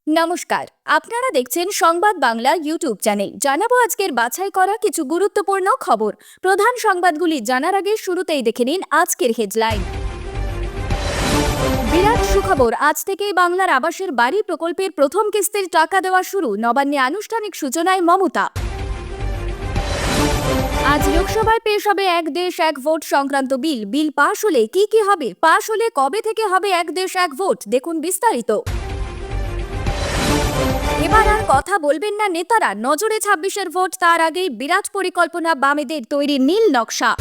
নমস্কার, আপনারা দেখছেন সংবাদ বাংলা ইউটিউব চ্যানেল। জানাবো আজকের বাছাই করা কিছু গুরুত্বপূর্ণ খবর। প্রধান সংবাদগুলি জানার আগে শুরুতেই দেখে নিন আজকের হেডলাইন। বিরাট সুখবর, আজ থেকেই বাংলার আবাসের বাড়ি প্রকল্পের প্রথম কিস্তির টাকা দেওয়া শুরু। নবান্নে আনুষ্ঠানিক সূচনায় মমতা। আজ লোকসভায় পেশ হবে এক দেশ এক ভোট সংক্রান্ত বিল পাশ হলে কি হবে, পাশ হলে কবে থেকে হবে এক দেশ এক ভোট, দেখুন বিস্তারিত। এবার আর কথা বলবেন না নেতারা, নজরে 26-এর ভোট, তার আগেই বিরাট পরিকল্পনা বামেদের তৈরি নীল নকশা।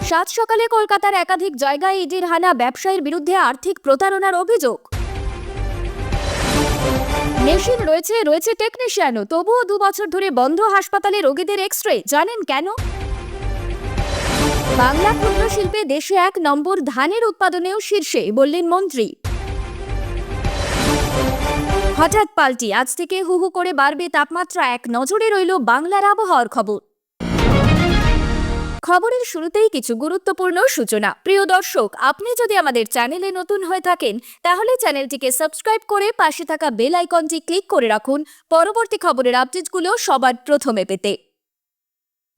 সাত সকালে কলকাতার একাধিক জায়গায় ইডির হানা, ব্যবসায়ীর বিরুদ্ধে আর্থিক প্রতারণার অভিযোগ। মেশিন রয়েছে টেকনিশিয়ানও, তবুও 2 বছর ধরে বন্ধ হাসপাতালে রোগীদের এক্স-রে, জানেন কেন? বাংলা ক্ষুদ্র শিল্পে দেশে 1 নম্বর, ধানের উৎপাদনেও শীর্ষে, বললেন মন্ত্রী। হঠাৎ পাল্টি, আজ থেকে হু হু করে বাড়বে তাপমাত্রা, এক নজরে রইল বাংলার আবহাওয়ার খবর। খবরের শুরুতেই কিছু গুরুত্বপূর্ণ সূচনা। প্রিয় দর্শক, আপনি যদি আমাদের চ্যানেলে নতুন হয়ে থাকেন তাহলে চ্যানেলটিকে সাবস্ক্রাইব করে পাশে থাকা বেল আইকনটি ক্লিক করে রাখুন পরবর্তী খবরের আপডেটগুলো সবার প্রথমে পেতে।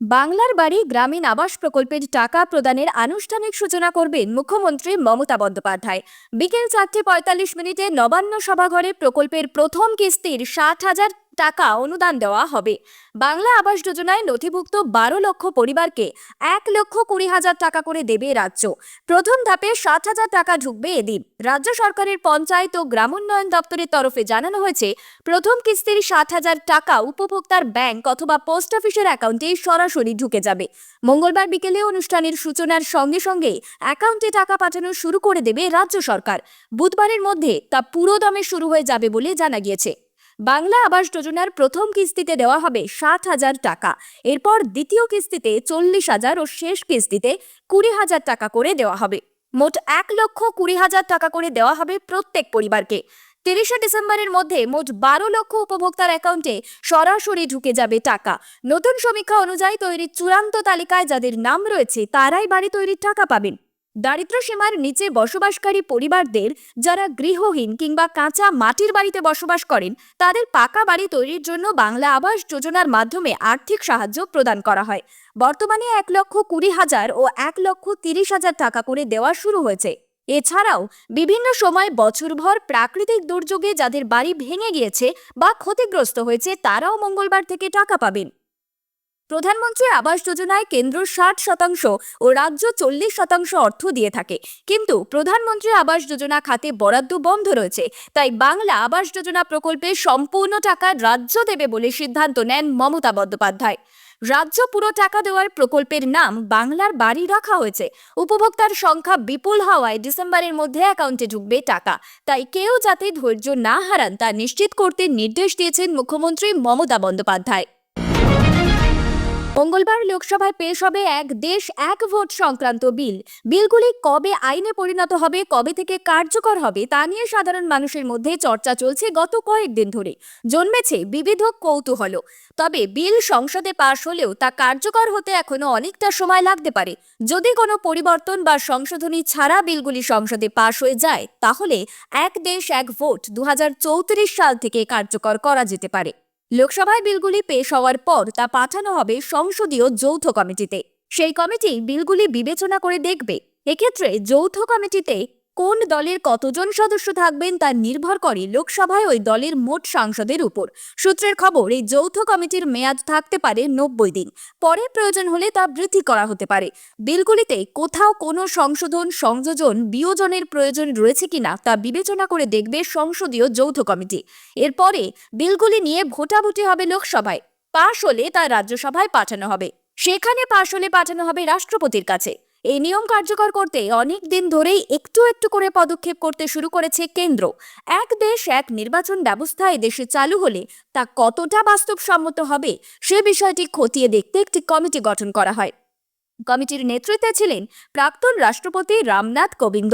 বাংলার বাড়ি গ্রামীণ আবাস প্রকল্পের টাকা প্রদানের আনুষ্ঠানিক সূচনা করবেন মুখ্যমন্ত্রী মমতা বন্দ্যোপাধ্যায়। বিকেল 4:45 নবান্ন সভাঘরে প্রকল্পের প্রথম কিস্তির 60,000 টাকা অনুদান দেওয়া হবে। বাংলা আবাস যোজনায় নথিভুক্ত 12 লক্ষ পরিবারকে 1,20,000 টাকা করে দেবে রাজ্য। প্রথম ধাপে 60,000 টাকা ঢুকবে এদিন। রাজ্য সরকারের পঞ্চায়েত ও গ্রামোন্নয়ন দপ্তরের তরফে জানানো হয়েছে, প্রথম কিস্তির 60,000 টাকা উপভোক্তার ব্যাংক অথবা পোস্ট অফিসের অ্যাকাউন্টে সরাসরি ঢুকে যাবে। মঙ্গলবার বিকেলে অনুষ্ঠানের সূচনার সঙ্গে সঙ্গে অ্যাকাউন্টে টাকা পাঠানো শুরু করে দেবে রাজ্য সরকার। বুধবারের মধ্যে তা পুরোদমে শুরু হয়ে যাবে বলে জানা গিয়েছে। বাংলা আবাস যোজনার প্রথম কিস্তিতে দেওয়া হবে 60,000 টাকা, এরপর দ্বিতীয় কিস্তিতে 40,000 ও শেষ কিস্তিতে 20,000 টাকা করে দেওয়া হবে। মোট 1,20,000 টাকা করে দেওয়া হবে প্রত্যেক পরিবারকে। 30 ডিসেম্বরের মধ্যে মোট 12 লক্ষ উপভোক্তার অ্যাকাউন্টে সরাসরি ঢুকে যাবে টাকা। নতুন সমীক্ষা অনুযায়ী তৈরি চূড়ান্ত তালিকায় যাদের নাম রয়েছে তারাই বাড়ি তৈরির টাকা পাবেন। দারিদ্র্য সীমার নিচে বসবাসকারী পরিবারদের, যারা গৃহহীন কিংবা কাঁচা মাটির বাড়িতে বসবাস করেন, তাদের পাকা বাড়ি তৈরির জন্য বাংলা আবাস যোজনার মাধ্যমে আর্থিক সাহায্য প্রদান করা হয়। বর্তমানে 1,20,000 ও 1,30,000 টাকা করে দেওয়া শুরু হয়েছে। এছাড়াও বিভিন্ন সময় বছরভর প্রাকৃতিক দুর্যোগে যাদের বাড়ি ভেঙে গিয়েছে বা ক্ষতিগ্রস্ত হয়েছে তারাও মঙ্গলবার থেকে টাকা পাবেন। প্রধানমন্ত্রী আবাস যোজনায় কেন্দ্র 60% ও রাজ্য 40% অর্থ দিয়ে থাকে, কিন্তু প্রধানমন্ত্রী আবাস যোজনা খাতে বরাদ্দ বন্ধ রয়েছে। তাই বাংলা আবাস যোজনা প্রকল্পে সম্পূর্ণ টাকা রাজ্য দেবে বলে সিদ্ধান্ত নেন মমতা বন্দ্যোপাধ্যায়। রাজ্য পুরো টাকা দেওয়ার প্রকল্পের নাম বাংলার বাড়ি রাখা হয়েছে। উপভোক্তার সংখ্যা বিপুল হওয়ায় ডিসেম্বরের মধ্যে অ্যাকাউন্টে ঢুকবে টাকা। তাই কেউ যাতে ধৈর্য না হারান তা নিশ্চিত করতে নির্দেশ দিয়েছেন মুখ্যমন্ত্রী মমতা বন্দ্যোপাধ্যায়। মঙ্গলবার লোকসভায় পেশ হবে এক দেশ এক ভোট সংক্রান্ত বিলগুলি কবে আইনে পরিণত হবে, কবে থেকে কার্যকর হবে তা নিয়ে সাধারণ মানুষের মধ্যে চর্চা চলছে গত কয়েকদিন ধরে। জন্মেছে বিবিধ কৌতূহল। তবে বিল সংসদে পাশ হলেও তা কার্যকর হতে এখনো অনেকটা সময় লাগতে পারে। যদি কোনো পরিবর্তন বা সংশোধনী ছাড়া বিলগুলি সংসদে পাশ হয়ে যায় তাহলে এক দেশ এক ভোট 2034 সাল থেকে কার্যকর করা যেতে পারে। লোকসভায় বিলগুলি পেশ হওয়ার পর তা পাঠানো হবে সংসদীয় যৌথ কমিটিতে। সেই কমিটি বিলগুলি বিবেচনা করে দেখবে। এক্ষেত্রে যৌথ কমিটিতে কোন দলের কতজন সদস্য থাকবেন তা নির্ভর করে লোকসভায় ওই দলের মোট সাংসদের উপর। সূত্রের খবর, এই যৌথ কমিটির মেয়াদ থাকতে পারে 90 দিন। পরে প্রয়োজন হলে তা বৃদ্ধি করা হতে পারে। বিলগুলিতে কোথাও কোনো সংযোজন বিয়োজনের প্রয়োজন রয়েছে কিনা তা বিবেচনা করে দেখবে সংসদীয় যৌথ কমিটি। এরপরে বিলগুলি নিয়ে ভোটাভুটি হবে লোকসভায়। পাশ হলে তা রাজ্যসভায় পাঠানো হবে। সেখানে পাশ হলে পাঠানো হবে রাষ্ট্রপতির কাছে। এই নিয়ম কার্যকর করতে অনেক দিন ধরেই একটু একটু করে পদক্ষেপ করতে শুরু করেছে কেন্দ্র। এক দেশ এক নির্বাচন ব্যবস্থা এদেশে চালু হলে তা কতটা বাস্তবসম্মত হবে সে বিষয়টি খতিয়ে দেখতে একটি কমিটি গঠন করা হয়। কমিটির নেতৃত্বে ছিলেন প্রাক্তন রাষ্ট্রপতি রামনাথ কোবিন্দ।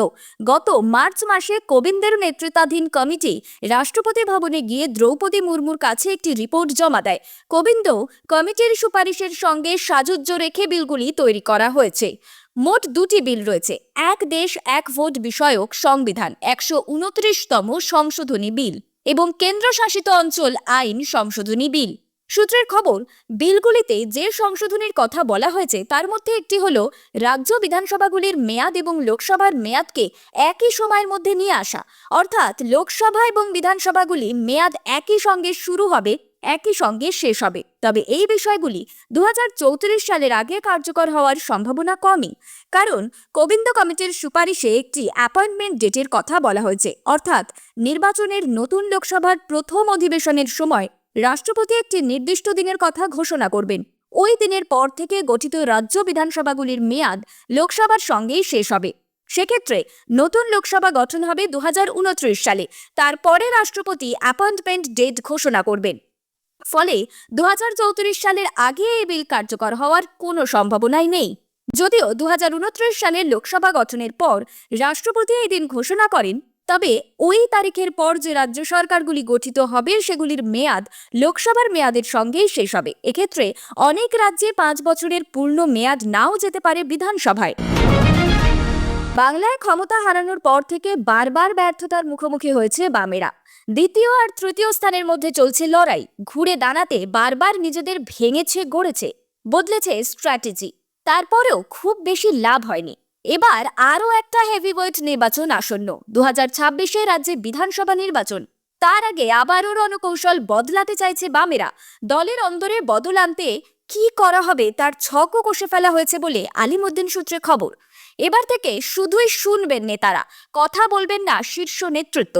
গত মার্চ মাসে কোবিন্দের নেতৃত্বাধীন কমিটি রাষ্ট্রপতি ভবনে গিয়ে দ্রৌপদী মুর্মুর কাছে একটি রিপোর্ট জমা দেয়। কোবিন্দ কমিটির সুপারিশের সঙ্গে সাযুজ্য রেখে বিলগুলি তৈরি করা হয়েছে। মোট 2টি বিল রয়েছে। এক দেশ এক ভোট বিষয়ক সংবিধান 129তম সংশোধনী বিল এবং কেন্দ্রশাসিত অঞ্চল আইন সংশোধনী বিল। সূত্রের খবর, বিলগুলিতে যে সংশোধনীর কথা বলা হয়েছে তার মধ্যে একটি হলো রাজ্য বিধানসভাগুলির মেয়াদ এবং লোকসভার মেয়াদকে একই সময়ের মধ্যে নিয়ে আসা, অর্থাৎ লোকসভা এবং বিধানসভাগুলি মেয়াদ একই সঙ্গে শুরু হবে, একই সঙ্গে শেষ হবে। তবে এই বিষয়গুলি 2034 সালের আগে কার্যকর হওয়ার সম্ভাবনা কমই, কারণ গোবিন্দ কমিটির সুপারিশে একটি অ্যাপয়েন্টমেন্ট ডেটের কথা বলা হয়েছে, অর্থাৎ নির্বাচনের নতুন লোকসভার প্রথম অধিবেশনের সময় রাষ্ট্রপতি একটি নির্দিষ্ট দিনের কথা ঘোষণা করবেন। ওই দিনের পর থেকে গঠিত রাজ্য বিধানসভাগুলির মেয়াদ লোকসভার সঙ্গেই শেষ হবে। সেক্ষেত্রে নতুন লোকসভা গঠন হবে 2029 সালে। তারপরে রাষ্ট্রপতি অ্যাপয়েন্টমেন্ট ডেট ঘোষণা করবেন। ফলে 2034 সালের আগে এই বিল কার্যকর হওয়ার কোনো সম্ভাবনাই নেই। যদিও 2029 সালের লোকসভা গঠনের পর রাষ্ট্রপতি এই দিন ঘোষণা করেন, তবে ওই তারিখের পর যে রাজ্য সরকারগুলি গঠিত হবে সেগুলির মেয়াদ লোকসভার মেয়াদের সঙ্গেই শেষ হবে। এক্ষেত্রে অনেক রাজ্যে 5 বছরের পূর্ণ মেয়াদ নাও যেতে পারে বিধানসভায়। বাংলায় ক্ষমতা হারানোর পর থেকে বারবার ব্যর্থতার মুখোমুখি হয়েছে বামেরা। দ্বিতীয় আর তৃতীয় স্থানের মধ্যে চলছে লড়াই। ঘুরে দাঁড়াতে বারবার নিজেদের ভেঙেছে গড়েছে, বদলেছে স্ট্র্যাটেজি, তারপরেও খুব বেশি লাভ হয়নি। এবার আরও একটা হেভিওয়েট নির্বাচন আসন্ন, 2026-এ রাজ্যে বিধানসভা নির্বাচন। তার আগে আবারও রণকৌশল বদলাতে চাইছে বামেরা। দলের অন্দরে বদল আনতে কি করা হবে তার ছকও কষে ফেলা হয়েছে বলে আলিমুদ্দিন সূত্রে খবর। এবার থেকে শুধুই শুনবেন নেতারা, কথা বলবেন না শীর্ষ নেতৃত্ব।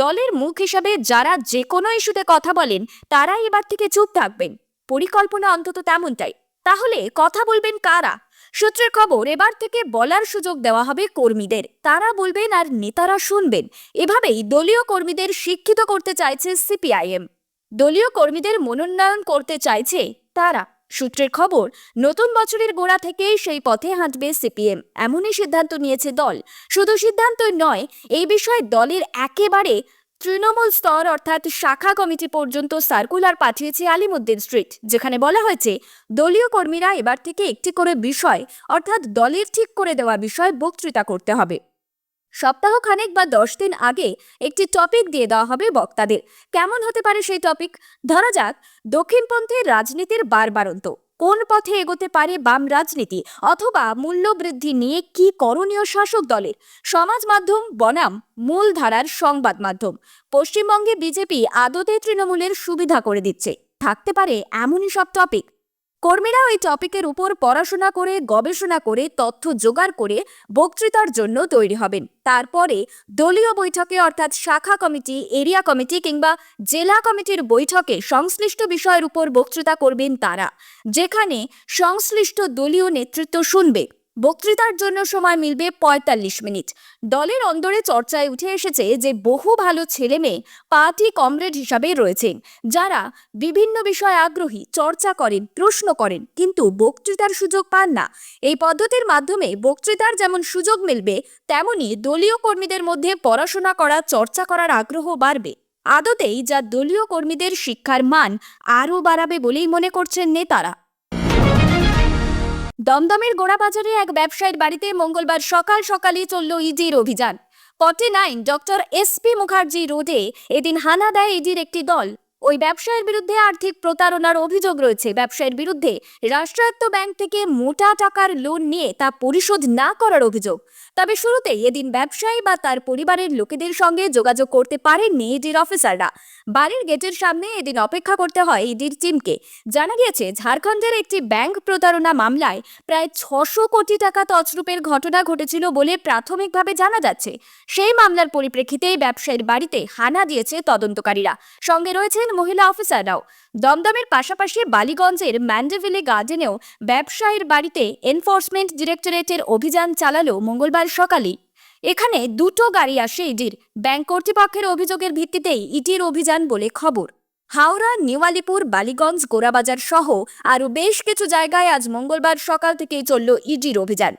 দলের মুখ হিসাবে যারা যে কোনো ইস্যুতে কথা বলেন তারাই এবার থেকে চুপ থাকবেন। পরিকল্পনা অন্তত তেমনটাই। তাহলে কথা বলবেন কারা? সূত্রের খবর, এবার থেকে বলার সুযোগ দেওয়া হবে কর্মীদের। তারা বলবেন আর নেতারা শুনবেন। এভাবেই দলীয় কর্মীদের শিক্ষিত করতে চাইছে সিপিআইএম। দলীয় কর্মীদের মনোনয়ন করতে চাইছে তারা। সূত্রের খবর, নতুন বছরের গোড়া থেকেই সেই পথে হাঁটবে সিপিএম, এমনই সিদ্ধান্ত নিয়েছে দল। শুধু সিদ্ধান্তই নয়, এই বিষয়ে দলের একেবারে তৃণমূল স্তর অর্থাৎ শাখা কমিটি পর্যন্ত সার্কুলার পাঠিয়েছে আলিমুদ্দিন স্ট্রিট, যেখানে বলা হয়েছে দলীয় কর্মীরা এবার থেকে একটি করে বিষয় অর্থাৎ দলের ঠিক করে দেওয়া বিষয় বক্তৃতা করতে হবে। সপ্তাহখানেক বা 10 দিন আগে একটি টপিক দিয়ে দেওয়া হবে বক্তাদের। কেমন হতে পারে সেই টপিক? ধরা যাক, দক্ষিণপন্থী রাজনীতির বারবারন্ত, কোন পথে এগোতে পারে বাম রাজনীতি, অথবা মূল্যবৃদ্ধি নিয়ে কি করণীয় শাসক দলের। সমাজ মাধ্যম বনাম মূলধারার সংবাদ মাধ্যম, পশ্চিমবঙ্গে বিজেপি আদতে তৃণমূলের সুবিধা করে দিচ্ছে, থাকতে পারে এমনই সব টপিক। কর্মীরা ওই টপিকের উপর পড়াশোনা করে, গবেষণা করে, তথ্য জোগাড় করে বক্তৃতার জন্য তৈরি হবেন। তারপরে দলীয় বৈঠকে অর্থাৎ শাখা কমিটি, এরিয়া কমিটি কিংবা জেলা কমিটির বৈঠকে সংশ্লিষ্ট বিষয়ের উপর বক্তৃতা করবেন তারা, যেখানে সংশ্লিষ্ট দলীয় নেতৃত্ব শুনবে। বক্তৃতার জন্য সময় মিলবে 45 মিনিট। দলের অন্দরে চর্চায় উঠে এসেছে যে বহু ভালো ছেলে মেয়ে পার্টি কমরেড হিসাবে রয়েছেন, যারা বিভিন্ন বিষয়ে আগ্রহী, চর্চা করেন, প্রশ্ন করেন, কিন্তু বক্তৃতার সুযোগ পান না। এই পদ্ধতির মাধ্যমে বক্তৃতার যেমন সুযোগ মিলবে, তেমনি দলীয় কর্মীদের মধ্যে পড়াশোনা করা, চর্চা করার আগ্রহ বাড়বে। আদতেই যা দলীয় কর্মীদের শিক্ষার মান আরও বাড়াবে বলেই মনে করছেন নেতারা। দমদমের গোড়াবাজারে এক ব্যবসায়ীর বাড়িতে মঙ্গলবার সকাল সকালই চলল ইডির অভিযান। 49 ডক্টর এসপি মুখার্জি রোডে এদিন হানা দেয় ইডির একটি দল। ওই ব্যবসায়ীর বিরুদ্ধে আর্থিক প্রতারণার অভিযোগ রয়েছে। ব্যবসায়ীর বিরুদ্ধে রাষ্ট্রায়ত্ত ব্যাংক থেকে মোটা টাকার লোন নিয়ে তা পরিশোধ না করার অভিযোগ। তবে শুরুতেই এদিন ব্যবসায়ী বা তার পরিবারের লোকেদের সঙ্গে যোগাযোগ করতে পারেননি ইডির অফিসাররা। বাড়ির গেটের সামনে এদিন অপেক্ষা করতে হয় ইডির টিমকে। জানা গিয়েছে, ঝাড়খণ্ডের একটি ব্যাংক প্রতারণা মামলায় প্রায় 600 কোটি টাকা তছরূপের ঘটনা ঘটেছিল বলে প্রাথমিকভাবে জানা যাচ্ছে। সেই মামলার পরিপ্রেক্ষিতেই ব্যবসায়ীর বাড়িতে হানা দিয়েছে তদন্তকারীরা। সঙ্গে রয়েছেন মহিলা অফিসাররাও। দমদমের পাশাপাশি বালিগঞ্জের ম্যান্ডেভিলে গার্ডেনেও ব্যবসায়ীর বাড়িতে এনফোর্সমেন্ট ডিরেক্টরেটের অভিযান চালালো মঙ্গলবার সকালে। এখানে দুটো গাড়ি আসে ইডির। ব্যাংক কর্তৃপক্ষের অভিযোগের ভিত্তিতেই ইডির অভিযান বলে খবর। হাওড়া, নিউ আলিপুর, বালিগঞ্জ, গোড়াবাজার সহ আরও বেশ কিছু জায়গায় আজ মঙ্গলবার সকাল থেকেই চলল ইডির অভিযান।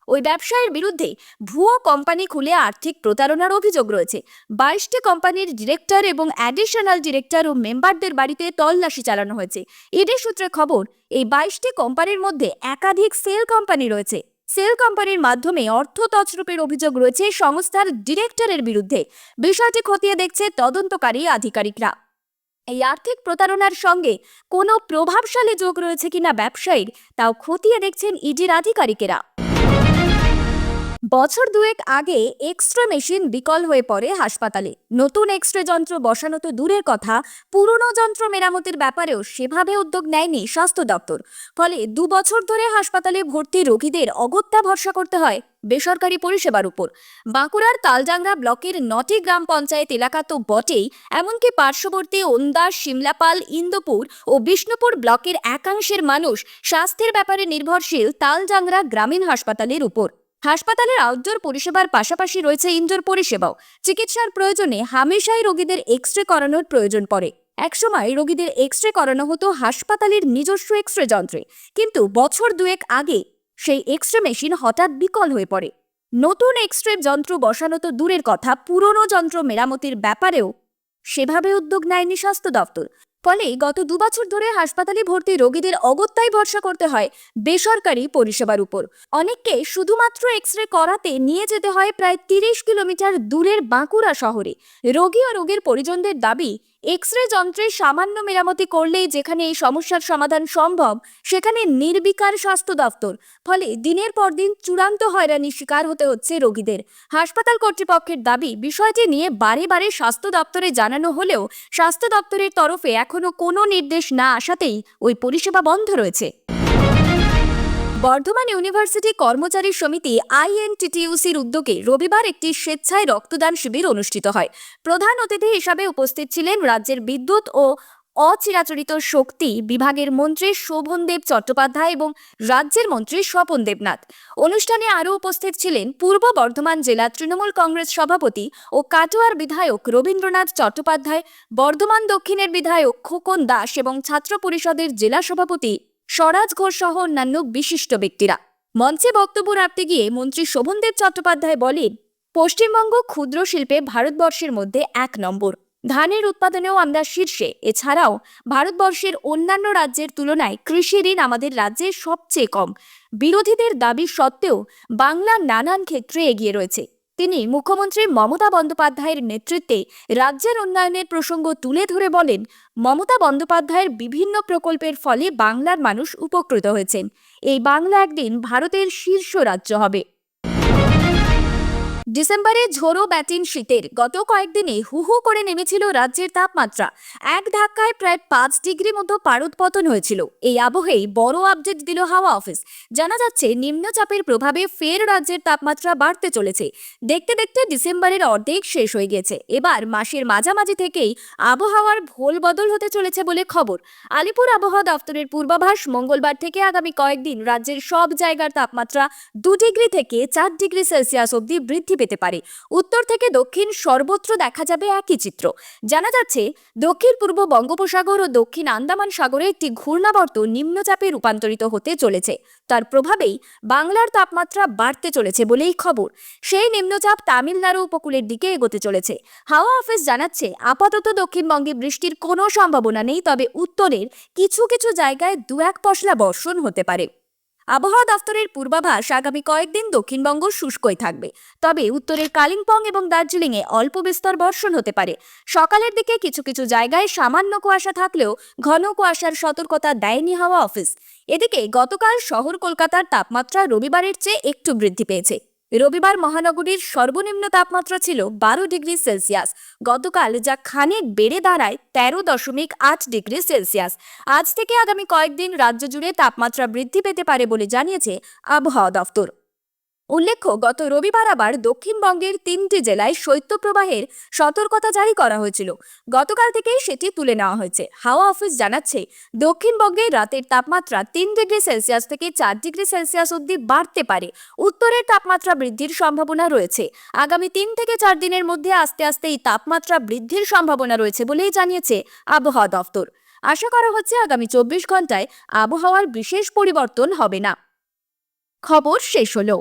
ওই ব্যবসায়ীর বিরুদ্ধে ভুয়ো কোম্পানি খুলে আর্থিক প্রতারণার অভিযোগ রয়েছে। 22টি কোম্পানির ডিরেক্টর এবং অ্যাডিশনাল ডিরেক্টর ও মেম্বারদের বাড়িতে তল্লাশি চালানো হয়েছে। ইডি সূত্রে খবর, এই 22টি কোম্পানির মধ্যে একাধিক সেল কোম্পানি রয়েছে। সেল কোম্পানির মাধ্যমে অর্থ তছরূপের অভিযোগ রয়েছে সংস্থার ডিরেক্টরের বিরুদ্ধে। বিষয়টি খতিয়ে দেখছে তদন্তকারী আধিকারিকরা। এই আর্থিক প্রতারণার সঙ্গে কোনো প্রভাবশালী যোগ রয়েছে কিনা ব্যবসায়ীর, তাও খতিয়ে দেখছেন ইডির আধিকারিকেরা। বছর দুয়েক আগে এক্সরে মেশিন বিকল হয়ে পড়ে হাসপাতালে। নতুন এক্সরে যন্ত্র বসানো তো দূরের কথা, পুরনো যন্ত্র মেরামতির ব্যাপারেও সেভাবে উদ্যোগ নেয়নি স্বাস্থ্য দপ্তর। ফলে 2 বছর ধরে হাসপাতালে ভর্তি রোগীদের অগত্যা ভরসা করতে হয় বেসরকারি পরিষেবার উপর। বাঁকুড়ার তালজাংরা ব্লকের 9টি গ্রাম পঞ্চায়েত এলাকা তো বটেই, এমনকি পার্শ্ববর্তী ওন্দাস, শিমলাপাল, ইন্দুপুর ও বিষ্ণুপুর ব্লকের একাংশের মানুষ স্বাস্থ্যের ব্যাপারে নির্ভরশীল তালজাংরা গ্রামীণ হাসপাতালের উপর। হাসপাতালের আউটডোর পরিষেবার পাশাপাশি রয়েছে ইনডোর পরিষেবাও। চিকিৎসার প্রয়োজনে হামেশাই রোগীদের এক্সরে করানোর প্রয়োজন পড়ে। একসময় রোগীদের এক্সরে করানো হতো হাসপাতালের নিজস্ব এক্সরে যন্ত্রে, কিন্তু বছর দুয়েক আগে সেই এক্সরে মেশিন হঠাৎ বিকল হয়ে পড়ে। নতুন এক্সরে যন্ত্র বসানো তো দূরের কথা, পুরনো যন্ত্র মেরামতির ব্যাপারেও সেভাবে উদ্যোগ নেয়নি স্বাস্থ্য দপ্তর। ফলে গত 2 বছর ধরে হাসপাতালে ভর্তি রোগীদের অগত্যাই ভরসা করতে হয় বেসরকারি পরিষেবার উপর। অনেককে শুধুমাত্র এক্সরে করাতে নিয়ে যেতে হয় প্রায় 30 কিলোমিটার দূরের বাঁকুড়া শহরে। রোগী ও রোগীর পরিজনদের দাবি, এক্সরে যন্ত্রের সামান্য মেরামতি করলেই যেখানে এই সমস্যার সমাধান সম্ভব, সেখানে নির্বিকার স্বাস্থ্য দপ্তর। ফলে দিনের পর দিন চূড়ান্ত হয়রানির শিকার হতে হচ্ছে রোগীদের। হাসপাতাল কর্তৃপক্ষের দাবি, বিষয়টি নিয়ে বারে বারে স্বাস্থ্য দপ্তরে জানানো হলেও স্বাস্থ্য দপ্তরের তরফে এখনো কোনো নির্দেশ না আসাতেই ওই পরিষেবা বন্ধ রয়েছে। বর্ধমান ইউনিভার্সিটি কর্মচারী সমিতি INTTUCর উদ্যোগে রবিবার একটি স্বেচ্ছায় রক্তদান শিবির অনুষ্ঠিত হয়। প্রধান অতিথি হিসাবে উপস্থিত ছিলেন রাজ্যের বিদ্যুৎ ও অচিরাচরিত শক্তি বিভাগের মন্ত্রী শোভনদেব চট্টোপাধ্যায় এবং রাজ্যের মন্ত্রী স্বপন দেবনাথ। অনুষ্ঠানে আরও উপস্থিত ছিলেন পূর্ব বর্ধমান জেলা তৃণমূল কংগ্রেস সভাপতি ও কাটোয়ার বিধায়ক রবীন্দ্রনাথ চট্টোপাধ্যায়, বর্ধমান দক্ষিণের বিধায়ক খোকন দাস এবং ছাত্র পরিষদের জেলা সভাপতি স্বরাজ ঘোষ সহ অন্যান্য বিশিষ্ট ব্যক্তিরা। মঞ্চে বক্তব্য রাখতে গিয়ে মন্ত্রী শোভনদেব চট্টোপাধ্যায় বলেন, পশ্চিমবঙ্গ ক্ষুদ্র শিল্পে ভারতবর্ষের মধ্যে 1 নম্বর। ধানের উৎপাদনেও আমরা শীর্ষে। এছাড়াও ভারতবর্ষের অন্যান্য রাজ্যের তুলনায় কৃষি ঋণ আমাদের রাজ্যে সবচেয়ে কম। বিরোধীদের দাবি সত্ত্বেও বাংলা নানান ক্ষেত্রে এগিয়ে রয়েছে। তিনি মুখ্যমন্ত্রী মমতা বন্দ্যোপাধ্যায়ের নেতৃত্বে রাজ্যের উন্নয়নের প্রসঙ্গ তুলে ধরে বলেন, মমতা বন্দ্যোপাধ্যায়ের বিভিন্ন প্রকল্পের ফলে বাংলার মানুষ উপকৃত হয়েছেন। এই বাংলা একদিন ভারতের শীর্ষ রাজ্য হবে। ডিসেম্বরে ঝোড়ো ব্যাটিন শীতের গত কয়েকদিনে হু হু করে নেমেছিল রাজ্যের তাপমাত্রা। এক ধাক্কায় প্রায় 5 ডিগ্রি মতো পারদপতন হয়েছিল। এই আবহেই বড় আপডেট দিল হাওয়া অফিস। জানা যাচ্ছে, নিম্নচাপের প্রভাবে ফের রাজ্যের তাপমাত্রা বাড়তে চলেছে। দেখতে দেখতে ডিসেম্বরের অর্ধেক শেষ হয়ে গেছে। এবার মাসের মাঝামাঝি থেকেই আবহাওয়ার ভোল বদল হতে চলেছে বলে খবর। আলিপুর আবহাওয়া দপ্তরের পূর্বাভাস, মঙ্গলবার থেকে আগামী কয়েকদিন রাজ্যের সব জায়গার তাপমাত্রা 2 ডিগ্রি থেকে 4 ডিগ্রি সেলসিয়াস অবধি বৃদ্ধি পেতে পারে। উত্তর থেকে দক্ষিণ সর্বত্র দেখা যাবে একই চিত্র। জানা যাচ্ছে, দক্ষিণ পূর্ব বঙ্গোপসাগর ও দক্ষিণ আন্দামান সাগরে একটি ঘূর্ণাবর্ত নিম্নচাপে রূপান্তরিত হতে চলেছে। তার প্রভাবেই বাংলার তাপমাত্রা বাড়তে চলেছে বলেই খবর। সেই নিম্নচাপ তামিলনাড়ু উপকূলের দিকে এগোতে চলেছে। হাওয়া অফিস জানাচ্ছে, আপাতত দক্ষিণবঙ্গে বৃষ্টির কোনো সম্ভাবনা নেই, তবে উত্তরের কিছু কিছু জায়গায় 2-1 পশলা বর্ষণ হতে পারে। আবহাওয়া দফতরের পূর্বাভাস, আগামী কয়েকদিন দক্ষিণবঙ্গ শুষ্কই থাকবে, তবে উত্তরের কালিম্পং এবং দার্জিলিংয়ে অল্প বিস্তর বর্ষণ হতে পারে। সকালের দিকে কিছু কিছু জায়গায় সামান্য কুয়াশা থাকলেও ঘন কুয়াশার সতর্কতা দেয়নি হাওয়া অফিস। এদিকে গতকাল শহর কলকাতার তাপমাত্রা রবিবারের চেয়ে একটু বৃদ্ধি পেয়েছে। রবিবার মহানগরীর সর্বনিম্ন তাপমাত্রা ছিল 12 ডিগ্রি সেলসিয়াস গতকাল, যা খানিক বেড়ে দাঁড়ায় 13.8 ডিগ্রি সেলসিয়াস। আজ থেকে আগামী কয়েকদিন রাজ্য জুড়ে তাপমাত্রা বৃদ্ধি পেতে পারে বলে জানিয়েছে আবহাওয়া দফতর। উল্লেখ্য, গত রবিবার আবার দক্ষিণবঙ্গের 3টি জেলায় শৈত্যপ্রবাহের সতর্কতা জারি করা হয়েছিল। গতকাল থেকেই সেটি তুলে নেওয়া হয়েছে। হাওয়া অফিস জানাচ্ছে, দক্ষিণবঙ্গে রাতের তাপমাত্রা 3 ডিগ্রি সেলসিয়াস থেকে 4 ডিগ্রি সেলসিয়াস অবধি বাড়তে পারে। উত্তরের তাপমাত্রা বৃদ্ধির সম্ভাবনা রয়েছে। আগামী 3 থেকে 4 দিনের মধ্যে আস্তে আস্তে এই তাপমাত্রা বৃদ্ধির সম্ভাবনা রয়েছে বলেই জানিয়েছে আবহাওয়া দফতর। আশা করা হচ্ছে, আগামী 24 ঘন্টায় আবহাওয়ার বিশেষ পরিবর্তন হবে না। খবর শেষ হলো।